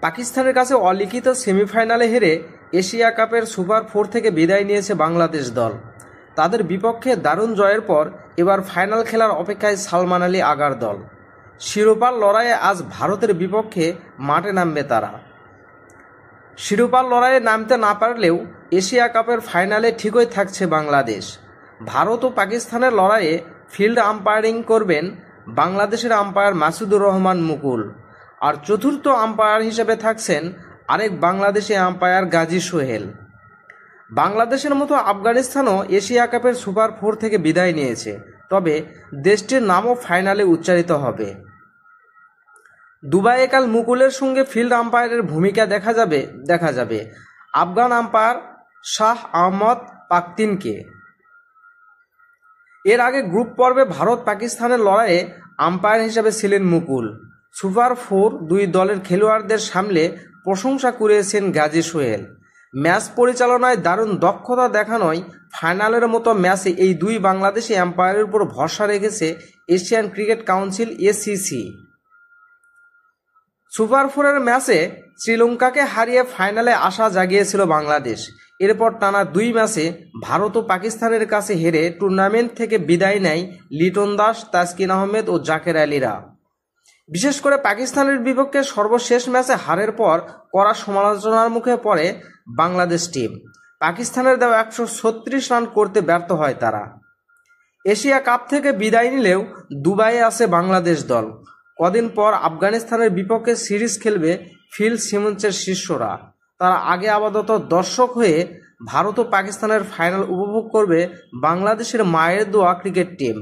পাকিস্তানের কাছে অলিখিত সেমিফাইনালে হেরে এশিয়া কাপের সুপার 4 থেকে বিদায় নিয়েছে বাংলাদেশ দল। তাদের বিপক্ষে দারুণ জয়ের পর এবার ফাইনাল খেলার অপেক্ষায় সালমান আলী আগার দল। শিরোপার লড়াইয়ে আজ ভারতের বিপক্ষে মাঠে নামবে তারা। শিরোপার লড়াইয়ে নামতে না পারলেও এশিয়া কাপের ফাইনালে ঠিকই থাকছে বাংলাদেশ। ভারত ও পাকিস্তানের লড়াইয়ে ফিল্ড আম্পায়ারিং করবেন বাংলাদেশের আম্পায়ার মাসুদুর রহমান মুকুল, আর চতুর্থ আম্পায়ার হিসেবে থাকছেন আরেক বাংলাদেশি আম্পায়ার গাজী সোহেল। বাংলাদেশের মতো আফগানিস্তানও এশিয়া কাপের সুপার 4 থেকে বিদায় নিয়েছে, তবে দেশটির নামও ফাইনালে উচ্চারিত হবে। দুবাইয়ে কাল মুকুলের সঙ্গে ফিল্ড আম্পায়ারের ভূমিকা দেখা যাবে আফগান আম্পায়ার শাহ আহমদ পাখতিনকে। এর আগে গ্রুপ পর্বে ভারত পাকিস্তানের লড়াইয়ে আম্পায়ার হিসেবে ছিলেন মুকুল। সুপার 4 দুই দলের খেলোয়াড়দের সামলে প্রশংসা কুড়িয়েছেন গাজী সোহেল। ম্যাচ পরিচালনায় দারুণ দক্ষতা দেখানোয় ফাইনালের মতো ম্যাচে এই দুই বাংলাদেশি আম্পায়ারের উপর ভরসা রেখেছে Asian Cricket Council ACC. Super 4-এর ম্যাচে শ্রীলঙ্কাকে হারিয়ে ফাইনালে আশা জাগিয়েছিল বাংলাদেশ। এরপর টানা 2 ম্যাচে ভারত ও পাকিস্তানের কাছে হেরে টুর্নামেন্ট থেকে বিদায় নেয় লিটন দাস, তাসকিন আহমেদ ও জাকের আলীরা। বিশেষ করে পাকিস্তানের বিপক্ষে সর্বশেষ ম্যাচে হারের পর কড়া সমালোচনার মুখে পড়ে বাংলাদেশ টিম। পাকিস্তানের দেওয়া 136 রান করতে ব্যর্থ হয় তারা। এশিয়া কাপ থেকে বিদায় নিলেও দুবাইয়ে আছে বাংলাদেশ দল। কদিন পর আফগানিস্তানের বিপক্ষে সিরিজ খেলবে ফিল সিমন্সের শিষ্যরা। তারা আগে আপাতত দর্শক হয়ে ভারত ও পাকিস্তানের ফাইনাল উপভোগ করবে বাংলাদেশের মায়ের দোয়া ক্রিকেট টিম।